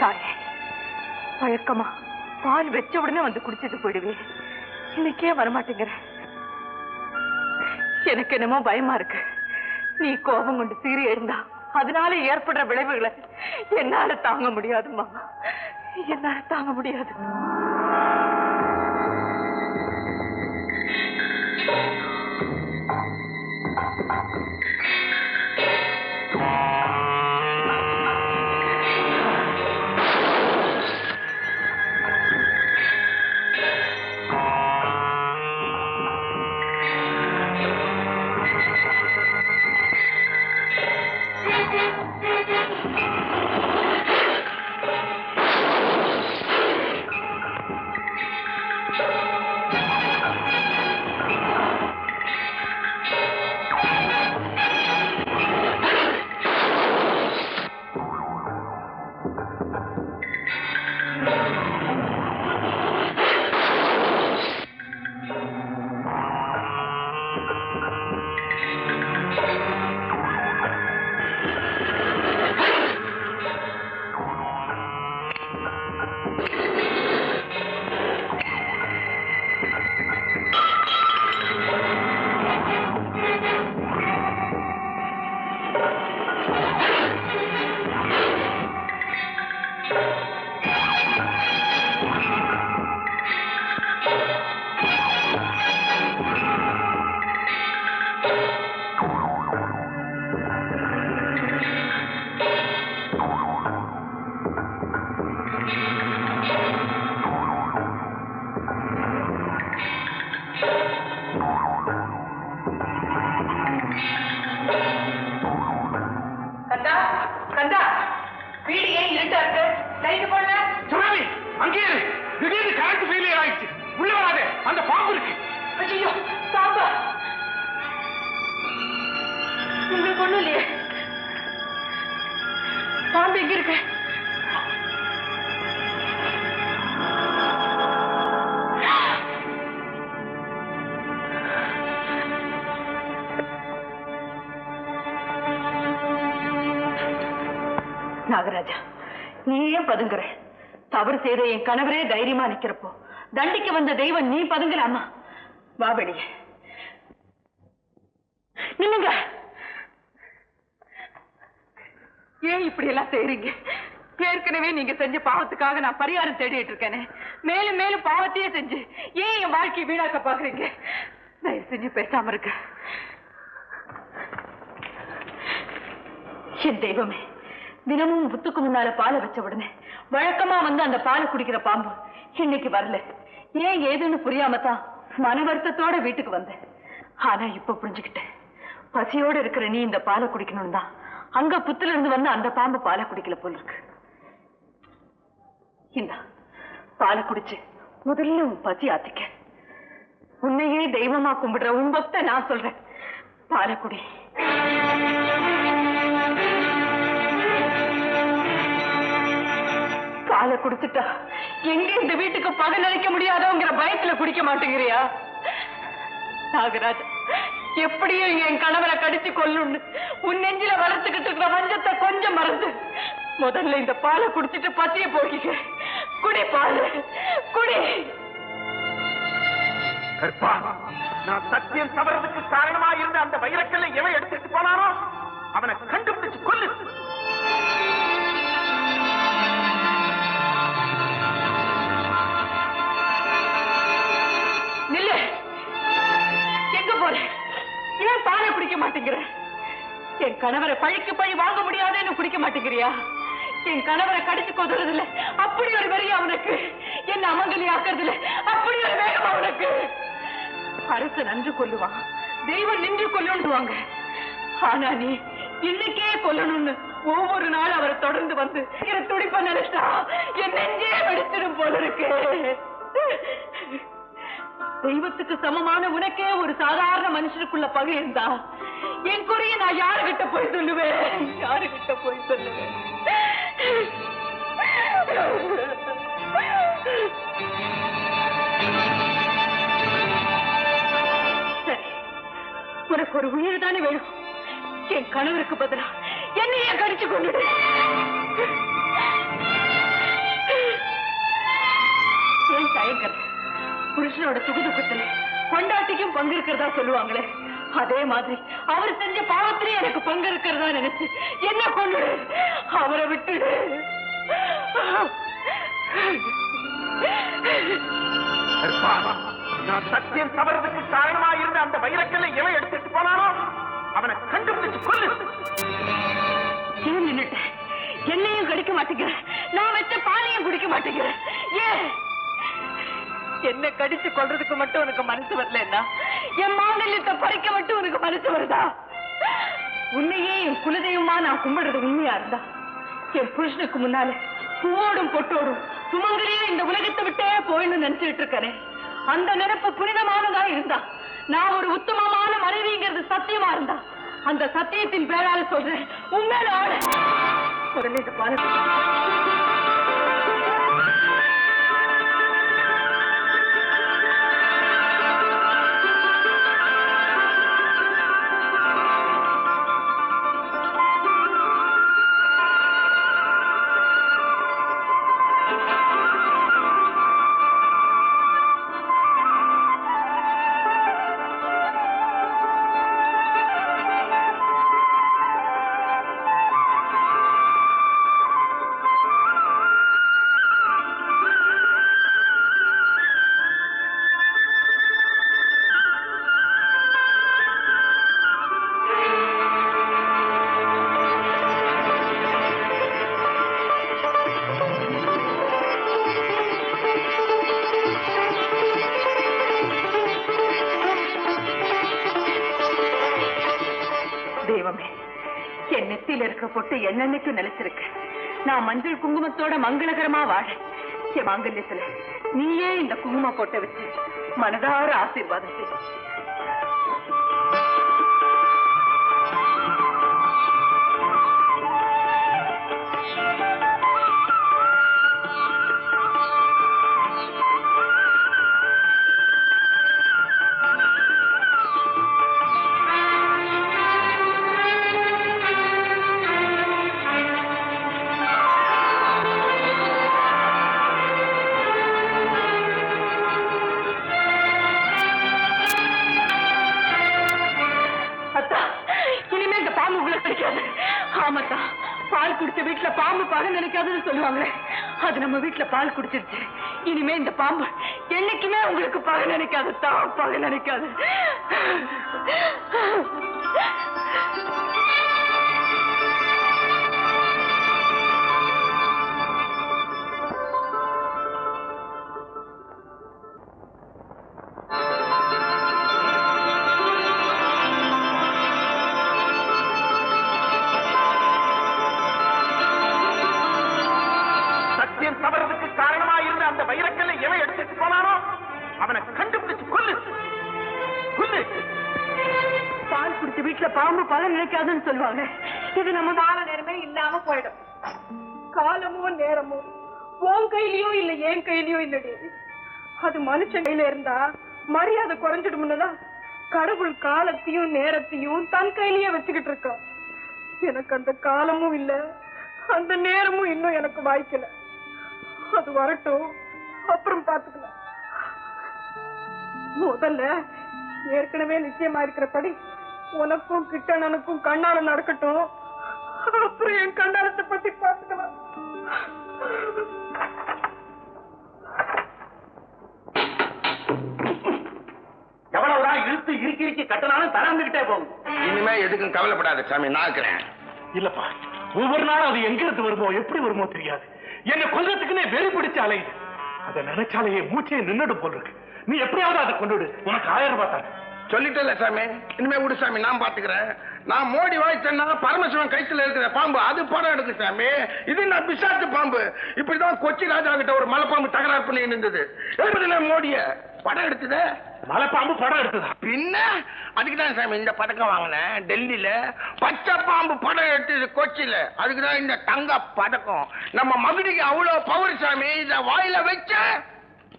தாயே, வழக்கமா பால் வச்ச உடனே வந்து குடிச்சிட்டு போயிடுவேன். இன்னைக்கே வரமாட்டேங்கிற. எனக்கு என்னமோ பயமா இருக்கு. நீ கோபம் கொண்டு சீறி எழுந்தா அதனால ஏற்படுற விளைவுகளை என்னால தாங்க முடியாதுமா. என்னால தாங்க முடியாது. நாகராஜா, நீ ஏன் பதுங்குற? தவறு செய்த என் கணவரே தைரியமா நிக்கிறப்போ தண்டிக்க வந்த தெய்வம் நீ பதுங்கலாமா? வா வெளியே. நில்லுங்க. ஏன் இப்படி எல்லாம் செய்றீங்க? ஏற்கனவே நீங்க செஞ்ச பாவத்துக்காக நான் பரிகாரம் தேடிட்டு இருக்கேனே. மேலும் மேலும் பாவத்தையே செஞ்சு ஏன் என் வாழ்க்கையை வீணாக்க பாக்குறீங்க? தயவு செஞ்சு பேசாம இருக்க. என் தெய்வமே, தினமும் புத்துக்கு முன்னால பாலை வச்ச உடனே வழக்கமா வந்து அந்த பாலை குடிக்கிற பாம்பு இன்னைக்கு வரல. ஏன் ஏதுன்னு புரியாம தான் மன வருத்தத்தோட வீட்டுக்கு வந்தேன். ஆனா இப்ப புரிஞ்சுக்கிட்டேன். பசியோட இருக்கிற நீ இந்த பாலை குடிக்கணும் தான் அங்க புத்துல இருந்து வந்து அந்த பாம்பு பாலை குடிக்கல போல இருக்கு. இந்த பாலை குடிச்சு முதல்ல உன் பசி ஆத்திக்க. உன்னையே தெய்வமா கும்பிடுற உன் பக்த நான் சொல்றேன், பாலை குடி. பாலை குடிச்சுட்டா எங்க இந்த வீட்டுக்கு பகல் அளிக்க முடியாதோங்கிற பயத்துல குடிக்க மாட்டேங்கிறியா? நாகராஜ், எப்படியும் என் கணவரை கடிச்சு கொல்லுன்னு உன் நெஞ்சில வளர்த்துக்கிட்டு இருக்கிற வஞ்சத்தை கொஞ்சம் மறந்து முதல்ல இந்த பாலை குடிச்சிட்டு பசிய போகிக்க. குடி பால், குடி. நான் சத்தியம் தவறதுக்கு காரணமா இருந்த அந்த வைரக்கல்லை எவன் எடுத்துட்டு போனாரோ அவனை கண்டுபிடிச்சு கொல்லு. நில்லு. எங்க போற? ஏன் பாலை குடிக்க மாட்டேங்கிற? என் கணவரை பழிக்கு பழி வாங்க முடியாதுன்னு குடிக்க மாட்டேங்கிறியா? என் கணவரை கடிச்சு கொதுறது இல்ல அப்படி ஒரு வெறிய அவனுக்கு. என்ன அமங்கலி ஆக்குறது இல்ல அப்படி ஒரு வேகம் அவனுக்கு. அரசு நன்று கொல்லுவான், தெய்வம் நின்று கொல்லுவாங்க. ஆனா நீ இன்னைக்கே கொல்லணும்னு ஒவ்வொரு நாள் அவரை தொடர்ந்து வந்து துடிப்ப நினைச்சா என் நெஞ்சே வெடிச்சிடும் போல இருக்கு. தெய்வத்துக்கு சமமான உனக்கே ஒரு சாதாரண மனுஷனுக்குள்ள பகை இருந்தா என் குறைய நான் யாருகிட்ட போய் சொல்லுவேன்? யாருகிட்ட போய் சொல்லுவேன்? சரி, உனக்கு ஒரு உயிர் தானே வேணும். என் கணவருக்கு பதிலா என்னையே கடிச்சு கொண்டுடு. புருஷனோட சுகுதுக்கத்துல கொண்டாட்டிக்கும் பங்கு இருக்கிறதா சொல்லுவாங்களே, அதே மாதிரி அவர் செஞ்ச பாவத்திலே எனக்கு பங்கு இருக்கிறதா நினைச்சு என்ன கொண்டு அவரை விட்டுடு. நான் சத்தியம் தவறதுக்கு காரணமா இருந்த அந்த வைரக்கல்லை எவன் எடுத்துட்டு போனானோ அவனை கண்டுபிடிச்சு கொல்லு. ஏன் நின்னுட்டேன்? என்னையும் கடிக்க மாட்டேங்கிற, நான் வச்ச பாலையும் குடிக்க மாட்டேங்கிற. ஏன் என்ன கடிச்சு கொள்றதுக்கு மட்டும் உனக்கு மனசு வரலன்னா என் மாங்கல்யத்தை பறிக்க மட்டும் உனக்கு மனசு வருதா? உன்னையே என் குலதெய்வமா நான் கும்பிடுறது உண்மையா இருந்தா என் புருஷனுக்கு முன்னால பூவோடும் பொட்டோடும் சுமங்கலியே இந்த உலகத்தை விட்டே போயின்னு நினைச்சுட்டு இருக்கனே, அந்த நினைப்பு புனிதமானதா இருந்தா, நான் ஒரு உத்தமமான மனைவிங்கிறது சத்தியமா இருந்தா, அந்த சத்தியத்தின் பேரால சொல்றேன் உண்மையில ஆள உடனே இந்த பால தெய்வமே, என் நெத்தியில இருக்க பொட்டு என்னன்னைக்கும் நிலைச்சிருக்கு. நான் மஞ்சள் குங்குமத்தோட மங்களகரமா வாழ என் மாங்கல்யத்துல நீயே இந்த குங்கும பொட்டை வச்சு மனதார ஆசீர்வாதம் செய். ஆமாத்தா, பால் குடிச்ச வீட்டுல பாம்பு பகை நினைக்காதுன்னு சொல்லுவாங்களே, அது நம்ம வீட்டுல பால் குடிச்சிருச்சு. இனிமே இந்த பாம்பு என்னைக்குமே உங்களுக்கு பகை நினைக்காது, தான் பகை நினைக்காது. தவறதுக்கு காரணமா இருந்த அந்த வைரக்கல்லை எவன் எடுத்துட்டு போனானோ அவனை கண்டுபிடிச்சு கொல்லு. கொல்லு. பால் குடிச்ச வீட்டுல பாம்பு பல நினைக்காதுன்னு சொல்லுவாங்க. இது நம்ம வாழ நேரமே இல்லாம போயிடும். காலமோ நேரமோ உன் கையிலயோ இல்ல என் கையிலயோ இல்லடி, அது மனுஷன் கையில இருந்தா மரியாதை குறைஞ்சிடும்னுதான் கடவுள் காலத்தையும் நேரத்தையும் தன் கையிலேயே வச்சுக்கிட்டு இருக்கான். எனக்கு அந்த காலமும் இல்ல, அந்த நேரமும் இன்னும் எனக்கு வாய்க்கல. அது வரட்டும், அப்புறம் பாத்துக்கலாம். முதல்ல ஏற்கனவே நிச்சயமா இருக்கிறபடி உனக்கும் கிட்டணனுக்கும் கண்ணால நடக்கட்டும், அப்புறம் என் கண்ணாலத்தை பத்தி பாத்துக்கலாம். எவ்வளவுதான் இழுத்து இறுக்கி கட்டணாலும் தராந்துகிட்டே போகும். இனிமே எதுக்கும் கவலைப்படாத சாமி, நான் இருக்கிறேன். இல்லப்பா, ஒவ்வொரு நாளும் அது எங்க இருந்து வருமோ எப்படி வருமோ தெரியாது. என்ன கொல்றதுக்குன்னே வெறி பிடிச்ச அலையுது. அதை நினைச்சாலேயே மூச்சையே நின்னுடு போல் இருக்கு. நீ எப்படியாவது அதை கொண்டுடு, உனக்கு 1000 ரூபாய் தாங்க. சொல்லிட்டல சாமி, இனிமே விடு சாமி, நான் பாத்துக்கிறேன். நான் மோடி வாய்ச்சேன்னா பரமசிவன் கைத்துல இருக்கிற பாம்பு அது படம் எடுக்கு சாமி. இது நான் பிசாத்து பாம்பு. இப்படிதான் கொச்சி ராஜா கிட்ட ஒரு மலைப்பாம்பு தகராறு பண்ணி இருந்தது. மோடிய படம் எடுத்தது. மலைப்பாம்பு படம் எடுத்ததா? பின்ன அதுக்குதான் சாமி இந்த பதக்கம் வாங்கினேன். டெல்லியில பச்சை பாம்பு படம் எடுத்தது கொச்சியில. அதுக்குதான் இந்த தங்க பதக்கம். நம்ம மகுடிக்கு அவ்வளவு பவர் சாமி. இத வாயில வச்ச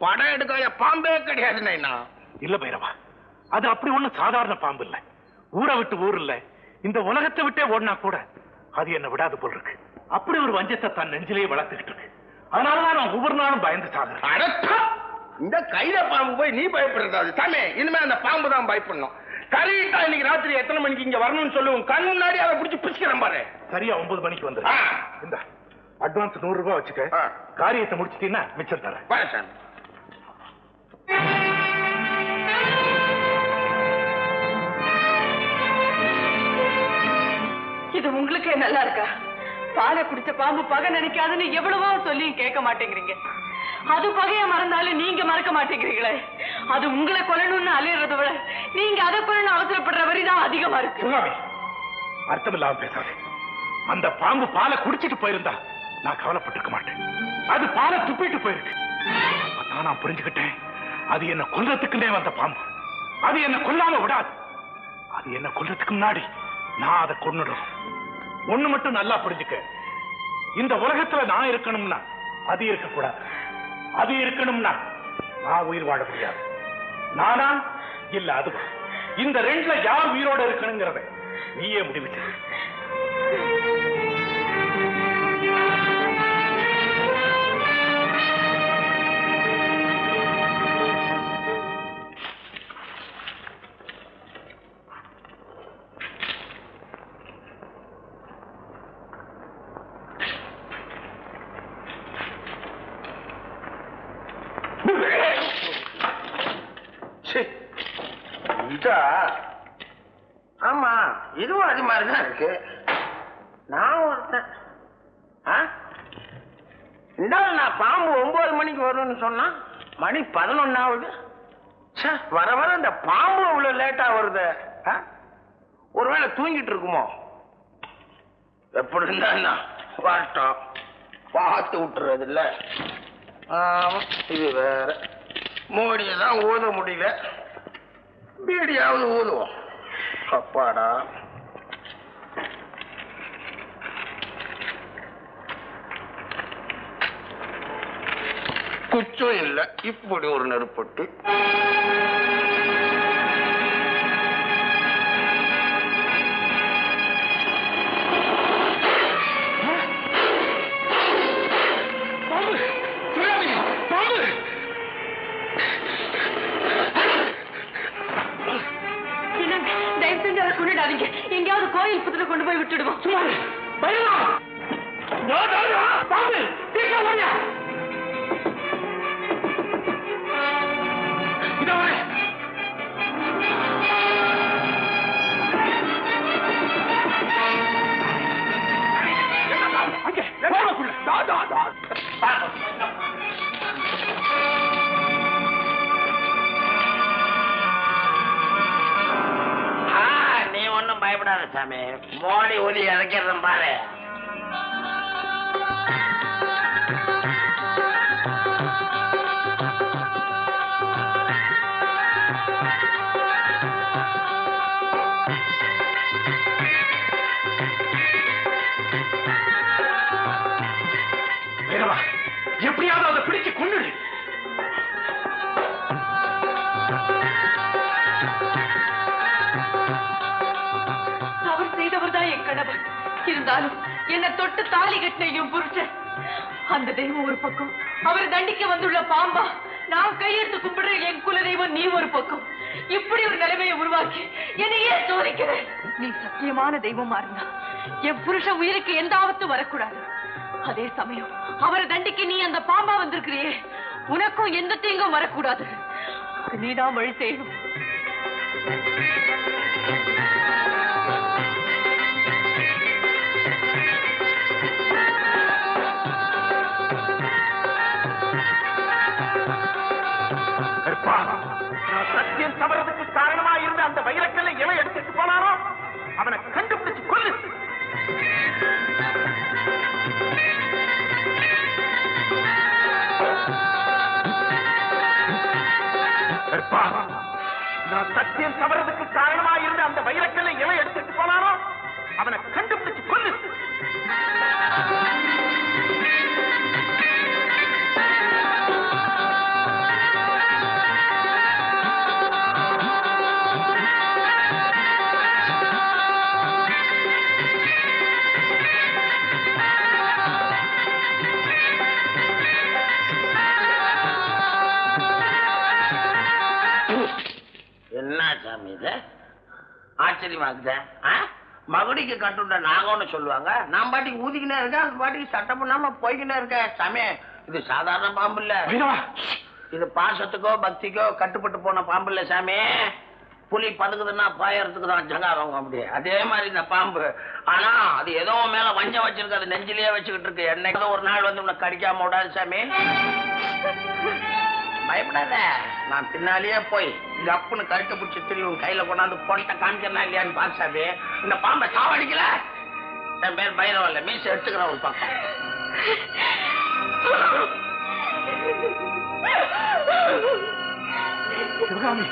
படம் எடுக்க பாம்பே கிடையாதுன்னா. இல்ல பைரவா, அது அப்படி ஒண்ணு சாதாரண பாம்பு இல்ல. ஊரை விட்டு ஊர் இல்ல, இந்த உலகத்தை விட்டே ஓடினா கூட அது என்ன விடாது போல் இருக்கு. அப்படி ஒரு வஞ்சத்தை தன் நெஞ்சிலேயே வளர்த்துக்கிட்டு இருக்கு. அதனாலதான் நான் ஒவ்வொரு நாளும் பயந்து சாகுறேன். இந்த கையில பாம்பு போய் நீ பயப்படுறதாவது சாமி. இனிமே அந்த பாம்பு தான் பயப்படணும். கரெக்டா இன்னைக்கு ராத்திரி எத்தனை மணிக்கு இங்க வரணும்னு சொல்லுவோம். கண் முன்னாடி அதை பிடிச்சி பிடிச்சிக்கிறேன் பாரு. சரியா 9 மணிக்கு வந்து இந்த அட்வான்ஸ் 100 ரூபாய் வச்சுக்க. காரியத்தை முடிச்சிட்டீங்கன்னா மிச்சம் தரேன். பாரு சாமி. இது உங்களுக்கே நல்லா இருக்கா? பாலை குடிச்ச பாம்பு பகை நினைக்காதுன்னு எவ்வளவோ சொல்லி கேட்க மாட்டேங்கிறீங்க. அது பகைய மறந்தாலும் நீங்க மறக்க மாட்டேங்கிறீங்களே. அது உங்களை கொல்லணும்னு அலையறத விட நீங்க அதை கொல்லணும் அவசரப்படுற வரைதான் அதிகமா இருக்கு. அர்த்தம் இல்லாம பேசாதே. அந்த பாம்பு பாலை குடிச்சிட்டு போயிருந்தா நான் கவலைப்பட்டிருக்க மாட்டேன். அது பாலை துப்பிட்டு போயிருக்கு. அதான் நான் புரிஞ்சுக்கிட்டேன். அது என்ன கொல்றதுக்குன்னே வந்த பாம்பு. அது என்ன கொல்லாம விடாது. அது என்ன கொல்றதுக்கு முன்னாடி நான் அதை கொன்னுடும். ஒண்ணு மட்டும் நல்லா புரிஞ்சுக்க. இந்த உலகத்துல நான் இருக்கணும்னா அது இருக்கக்கூடாது. அது இருக்கணும்னா நான் உயிர் வாழ முடியாது. நானா இல்ல அதுவா? இந்த ரெண்டுல யார் உயிரோட இருக்கணுங்கிறத நீயே முடிவு செய்ய. ஆமா, இதுவும் அது மாதிரிதான் இருக்கு. நான் ஒருத்தன் நான் பாம்பு 9 மணிக்கு வரும்னு சொன்னா மணி 11 ஆகுது. வர வர இந்த பாம்பு இவ்வளவு லேட்டா வருது. ஒருவேளை தூங்கிட்டு இருக்குமோ? எப்படி இருந்தா வரட்டும், பார்த்து விட்டுறது இல்ல. இது வேற மோடியெல்லாம் ஊத முடியல. பீடியாவது ஊதுவோம். அப்பாடா, குச்சம் இல்ல. இப்படி ஒரு நெருப்பட்டு எங்கேயாவது கோயில் புத்துல கொண்டு போய் விட்டுடுவோம். பயப்படாத சாமி. மோடி ஒலி இறக்கிறதும் பாரு. எப்படியாவது அதை பிடிச்சு கொண்டுடு. என் கணவர் இருந்தாலும் என்ன தொட்டு தாலி கட்டின என் புருஷன். அந்த தெய்வம் ஒரு பக்கம், அவர் தண்டிக்க வந்துள்ள பாம்பா நான் கையெடுத்து கும்பிடுற என் குல தெய்வம் நீ ஒரு பக்கம். இப்படி ஒரு நிலைமையை உருவாக்கி என்னையே சோதிக்கிற நீ சத்தியமான தெய்வமா இருந்தா என் புருஷன் உயிருக்கு எந்த ஆபத்தும் வரக்கூடாது. அதே சமயம் அவரை தண்டிக்க நீ அந்த பாம்பா வந்திருக்கிறியே, உனக்கும் எந்த தீங்கும் வரக்கூடாது. நீதான் வழி செய்யணும். சத்தியம் தவறதுக்கு காரணமா இருந்த அந்த வைரக்கல்லை எவன் எடுத்துட்டு போனாரோ அவனை கண்டுபிடிச்சு கொல்லு. நான் சத்தியம் தவறதுக்கு காரணமா இருந்த அந்த வைரக்கல்லை எவன் எடுத்துட்டு போனாரோ அவனை கண்டுபிடிச்சு கொல்லு. ஆச்சரியமா இருக்குதே. மகுடிக்கு கட்டுண்ட நாகம்னு சொல்லுவாங்க. நான் பாட்டிக்கு ஊதிக்கினே இருக்கேன், அது பாட்டிக்கு சட்டம் பண்ணாம போய்கினே இருக்கேன். சாமி, இது சாதாரண பாம்பு இல்ல. இது பாசத்துக்கோ பக்திக்கோ கட்டுப்பட்டு போன பாம்பு இல்ல சாமி. புலி பதுக்குதுன்னா பாயறதுக்கு தான் ஜங்கா வாங்க முடியும். அதே மாதிரி இந்த பாம்பு. ஆனா அது ஏதோ மேல வஞ்சம் வச்சிருக்கு, அது நெஞ்சிலேயே வச்சுக்கிட்டு இருக்கு. என்னைக்கு ஒரு நாள் வந்து உன்னை கடிக்காம விடாது சாமி. பயப்படாத, நான் பின்னாலேயே போய் இங்க அப்புன்னு கழுத்தை பிடிச்சி திரும்பி கையில கொண்டாந்து பொண்ணை காமிக்கிறா இல்லையான்னு பாத்து சாமி. இந்த பாம்பை சாவடிக்கல. என் பேர் பைரவ இல்ல, மீசை எடுத்துக்கிறேன் ஒரு பக்கம். சிவகாமி